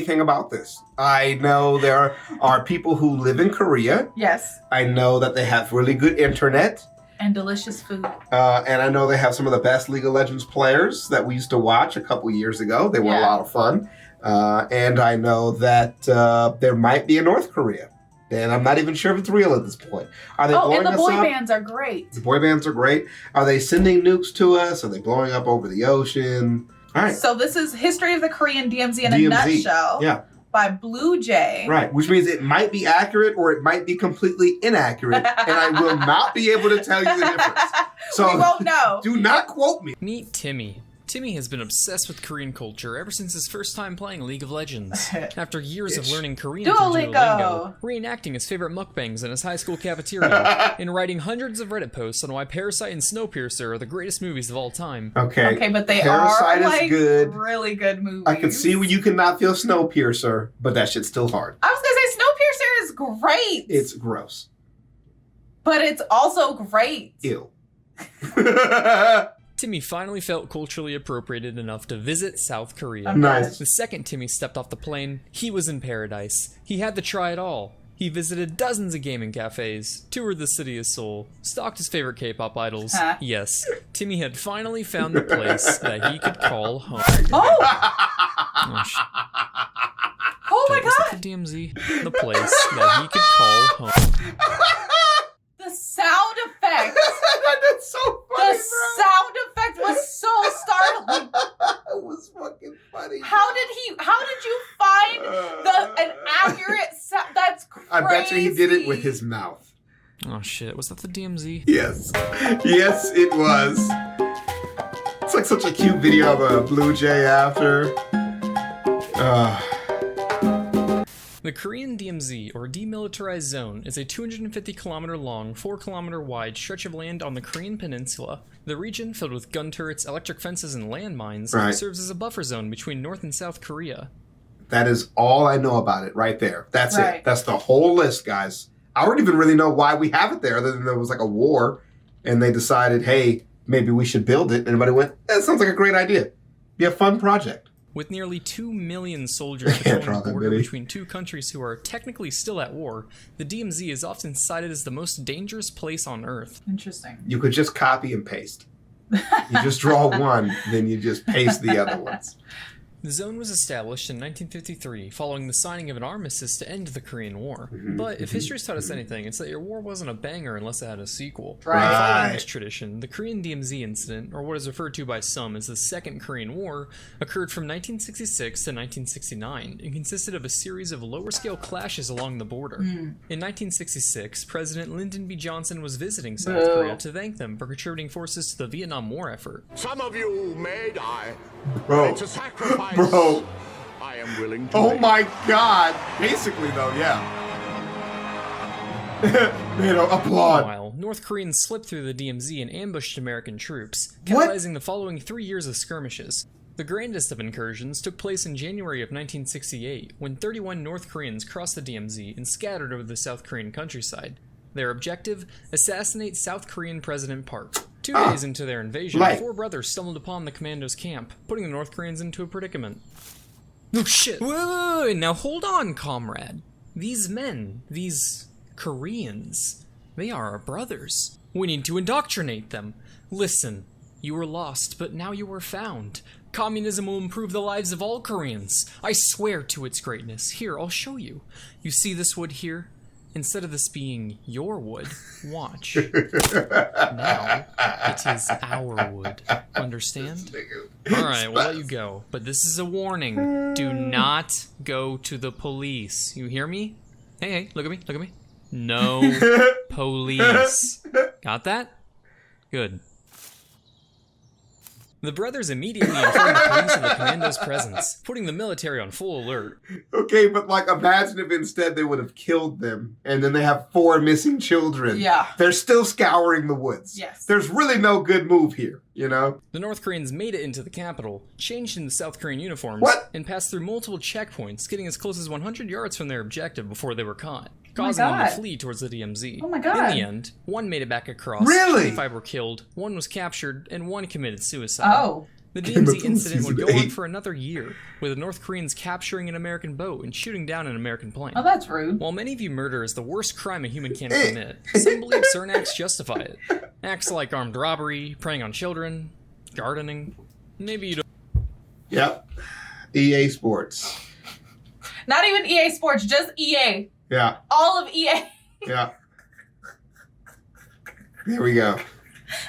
anything about this. I know there are people who live in Korea. Yes. I know that they have really good internet. And delicious food. And I know they have some of the best League of Legends players that we used to watch a couple years ago. They were a lot of fun. And I know that there might be a North Korea. And I'm not even sure if it's real at this point. Are they blowing us up? And the boy bands are great. The boy bands are great. Are they sending nukes to us? Are they blowing up over the ocean? All right. So this is History of the Korean DMZ in a nutshell. Yeah. By BlueJay. Right, which means it might be accurate or it might be completely inaccurate, and I will not be able to tell you the difference. So we won't know. Do not quote me. Meet Timmy. Timmy has been obsessed with Korean culture ever since his first time playing League of Legends. After years of learning Korean through Duolingo, reenacting his favorite mukbangs in his high school cafeteria, and writing hundreds of Reddit posts on why Parasite and Snowpiercer are the greatest movies of all time. Okay, but they Parasite are is good. Really good movies. I can see when you cannot feel Snowpiercer, but that shit's still hard. I was gonna say Snowpiercer is great. It's gross. But it's also great. Ew. Timmy finally felt culturally appropriated enough to visit South Korea. Nice. The second Timmy stepped off the plane, he was in paradise. He had to try it all. He visited dozens of gaming cafes, toured the city of Seoul, stalked his favorite K-pop idols. Yes, Timmy had finally found the place that he could call home. Oh! Oh my god! The DMZ, the place that he could call home. The sound effect. That's so funny, The sound effect was so startling. It was fucking funny. How did you find an accurate sound? That's crazy. I bet you he did it with his mouth. Oh shit, was that the DMZ? Yes. Yes, it was. It's like such a cute video of a BlueJay after. The Korean DMZ, or Demilitarized Zone, is a 250-kilometer-long, 4-kilometer-wide stretch of land on the Korean peninsula. The region, filled with gun turrets, electric fences, and landmines, serves as a buffer zone between North and South Korea. That is all I know about it right there. That's it. That's the whole list, guys. I don't even really know why we have it there, other than there was like a war, and they decided, hey, maybe we should build it. And everybody went, that sounds like a great idea. Be a fun project. With nearly 2 million soldiers patrolling the border between two countries who are technically still at war, the DMZ is often cited as the most dangerous place on Earth. Interesting. You could just copy and paste. You just draw one, then you just paste the other ones. The zone was established in 1953 following the signing of an armistice to end the Korean War. But if history's taught us anything, it's that your war wasn't a banger unless it had a sequel. Following this tradition, the Korean DMZ incident, or what is referred to by some as the Second Korean War, occurred from 1966 to 1969 and consisted of a series of lower-scale clashes along the border. In 1966, President Lyndon B. Johnson was visiting South Korea to thank them for contributing forces to the Vietnam War effort. Some of you may die. Bro. It's a sacrifice. Bro. I am willing to. Oh my god. Basically, though, yeah. Applaud. Meanwhile, North Koreans slipped through the DMZ and ambushed American troops, catalyzing the following 3 years of skirmishes. The grandest of incursions took place in January of 1968, when 31 North Koreans crossed the DMZ and scattered over the South Korean countryside. Their objective? Assassinate South Korean President Park. 2 days into their invasion, 4 brothers stumbled upon the commandos' camp, putting the North Koreans into a predicament. Oh shit! Whoa, now hold on, comrade. These men, these Koreans, they are our brothers. We need to indoctrinate them. Listen, you were lost, but now you are found. Communism will improve the lives of all Koreans. I swear to its greatness. Here, I'll show you. You see this wood here? Instead of this being your wood, watch. Now, it is our wood. Understand? Alright, we'll let you go. But this is a warning. Do not go to the police. You hear me? Hey, look at me, look at me. No police. Got that? Good. The brothers immediately informed the police of the commando's presence, putting the military on full alert. Okay, but like imagine if instead they would have killed them and then they have 4 missing children. Yeah. They're still scouring the woods. Yes. There's really no good move here, you know? The North Koreans made it into the capital, changed into South Korean uniforms, and passed through multiple checkpoints, getting as close as 100 yards from their objective before they were caught, causing them to flee towards the DMZ. Oh my god. In the end, 1 made it back across, Really? 25 were killed, 1 was captured, and 1 committed suicide. Oh. The DMZ incident would go on for another year, with the North Koreans capturing an American boat and shooting down an American plane. Oh, that's rude. While many view murder as the worst crime a human can commit, some believe certain acts justify it. Acts like armed robbery, preying on children, gardening. Maybe you don't. Yep. EA Sports. Not even EA Sports, just EA. Yeah. All of EA. Yeah. There we go.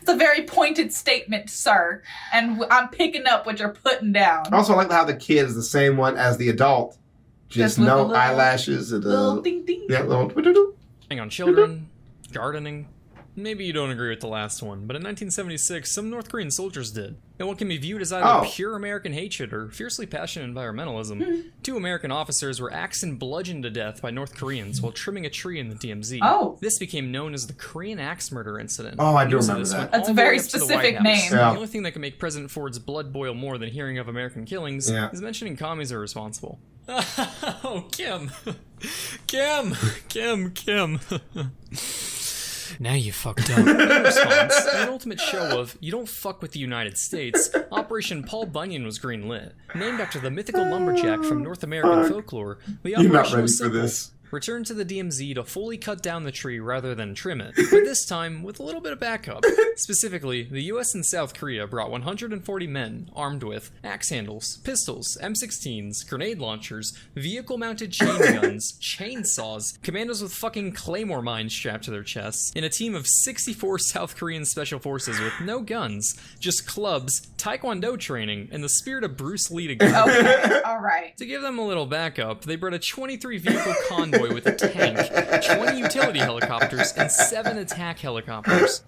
It's a very pointed statement, sir. And I'm picking up what you're putting down. Also, I like how the kid is the same one as the adult. Just with no a little- eyelashes and Little ding ding. yeah, little doo-doo-doo. Preying on children, gardening. Maybe you don't agree with the last one, but in 1976, some North Korean soldiers did. In what can be viewed as either pure American hatred or fiercely passionate environmentalism, 2 American officers were axed and bludgeoned to death by North Koreans while trimming a tree in the DMZ. Oh. This became known as the Korean Axe Murder Incident. Oh, I do News of remember this that. went That's all a the way very up to the specific White House. name. Yeah. The only thing that can make President Ford's blood boil more than hearing of American killings is mentioning commies are responsible. Oh, Kim. Kim. Now you fucked up. In response, an ultimate show of "you don't fuck with the United States," Operation Paul Bunyan was greenlit. Named after the mythical lumberjack from North American folklore, the You're not operation ready was for simple. this. Return to the DMZ to fully cut down the tree rather than trim it, but this time with a little bit of backup. Specifically, the US and South Korea brought 140 men armed with axe handles, pistols, M16s, grenade launchers, vehicle-mounted chain guns, chainsaws, commandos with fucking claymore mines strapped to their chests, in a team of 64 South Korean special forces with no guns, just clubs, taekwondo training, and the spirit of Bruce Lee to go. Okay, all right. To give them a little backup, they brought a 23-vehicle convoy with a tank, 20 utility helicopters, and 7 attack helicopters.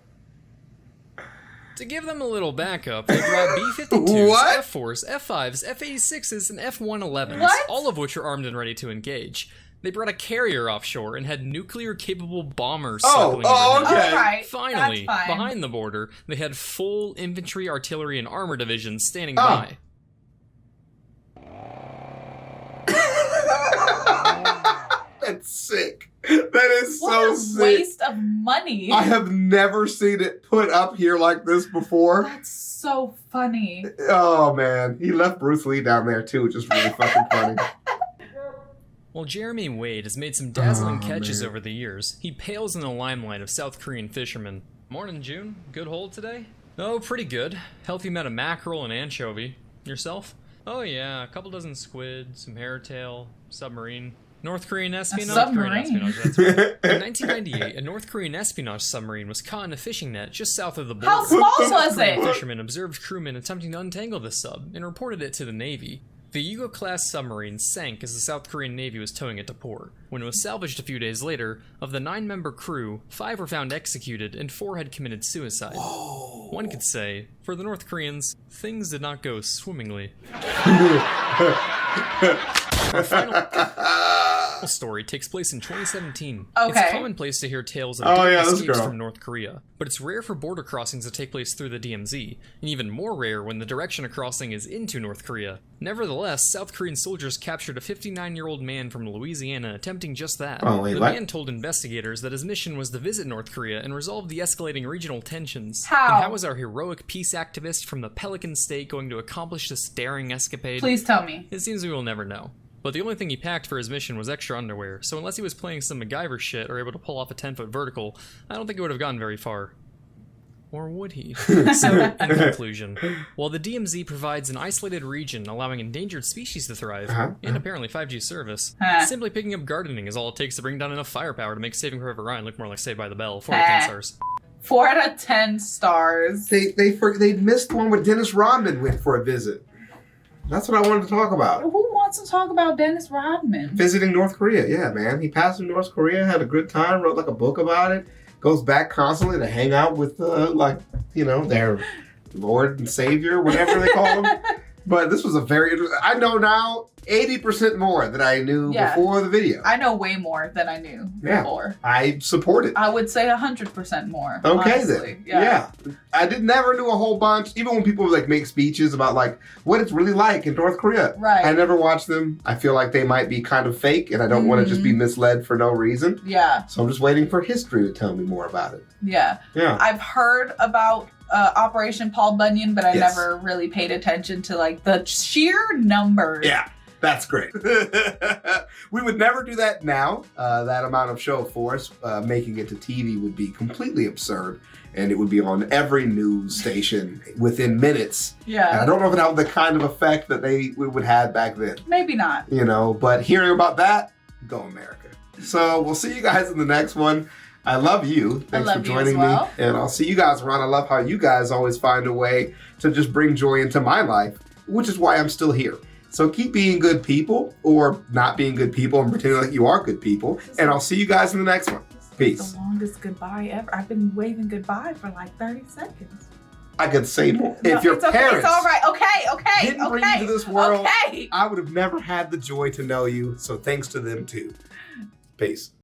To give them a little backup, they brought B-52s, What? F-4s, F-5s, F-86s, and F-111s, What? all of which are armed and ready to engage. They brought a carrier offshore and had nuclear-capable bombers circling overhead. okay. All right. Finally, That's fine. behind the border, they had full infantry, artillery, and armor divisions standing by. That's sick. That is What so a sick. waste of money. I have never seen it put up here like this before. That's so funny. Oh man, he left Bruce Lee down there too, which is really fucking funny. While Jeremy Wade has made some dazzling Oh, catches man. over the years, he pales in the limelight of South Korean fishermen. Morning, June. Good hold today? Oh, pretty good. Healthy amount of mackerel and anchovy. Yourself? Oh yeah, a couple dozen squid, some hairtail, submarine. North Korean espionage? submarine? Korean espionage, that's right. In 1998, a North Korean espionage submarine was caught in a fishing net just south of the border. How small was Korean it? fishermen observed crewmen attempting to untangle the sub and reported it to the Navy. The Yugo-class submarine sank as the South Korean Navy was towing it to port. When it was salvaged a few days later, of the 9-member crew, 5 were found executed and 4 had committed suicide. Whoa. One could say, for the North Koreans, things did not go swimmingly. Our final story takes place in 2017. Okay. It's commonplace to hear tales of this escapes girl. from North Korea, but it's rare for border crossings to take place through the DMZ, and even more rare when the direction of crossing is into North Korea. Nevertheless, South Korean soldiers captured a 59-year-old man from Louisiana attempting just that. Oh, wait, the what? man told investigators that his mission was to visit North Korea and resolve the escalating regional tensions. How? And how was our heroic peace activist from the Pelican State going to accomplish this daring escapade? Please tell me. It seems we will never know. But the only thing he packed for his mission was extra underwear, so unless he was playing some MacGyver shit or able to pull off a 10-foot vertical, I don't think it would have gotten very far. Or would he? So, in conclusion, while the DMZ provides an isolated region allowing endangered species to thrive, and apparently 5G service, simply picking up gardening is all it takes to bring down enough firepower to make Saving Private Ryan look more like Saved by the Bell. 4 out of 10 stars. 4 out of 10 stars. They missed one where Dennis Rodman went for a visit. That's what I wanted to talk about. Who wants to talk about Dennis Rodman? Visiting North Korea, yeah, man. He passed through North Korea, had a good time, wrote like a book about it. Goes back constantly to hang out with, their Lord and Savior, whatever they call him. But this was a very interesting. I know now 80% more than I knew before the video. I know way more than I knew before. I support it. I would say 100% more. Okay, honestly. then. Yeah. I never knew a whole bunch. Even when people like make speeches about like what it's really like in North Korea. Right. I never watched them. I feel like they might be kind of fake, and I don't want to just be misled for no reason. Yeah. So I'm just waiting for history to tell me more about it. Yeah. Yeah. I've heard about Operation Paul Bunyan, but I Yes. never really paid attention to like the sheer numbers. Yeah, that's great. We would never do that now. That amount of show force making it to TV would be completely absurd, and it would be on every news station within minutes. Yeah. And I don't know if it had the kind of effect that we would have back then. Maybe not. You know, but hearing about that, go America. So we'll see you guys in the next one. I love you. Thanks for joining me. And I'll see you guys around. I love how you guys always find a way to just bring joy into my life, which is why I'm still here. So keep being good people, or not being good people and pretending like you are good people. And I'll see you guys in the next one. Peace. The longest goodbye ever. I've been waving goodbye for like 30 seconds. I could say more. No, If your it's okay. parents It's all right. Okay. didn't bring you to this world, Okay. I would have never had the joy to know you. So thanks to them too. Peace.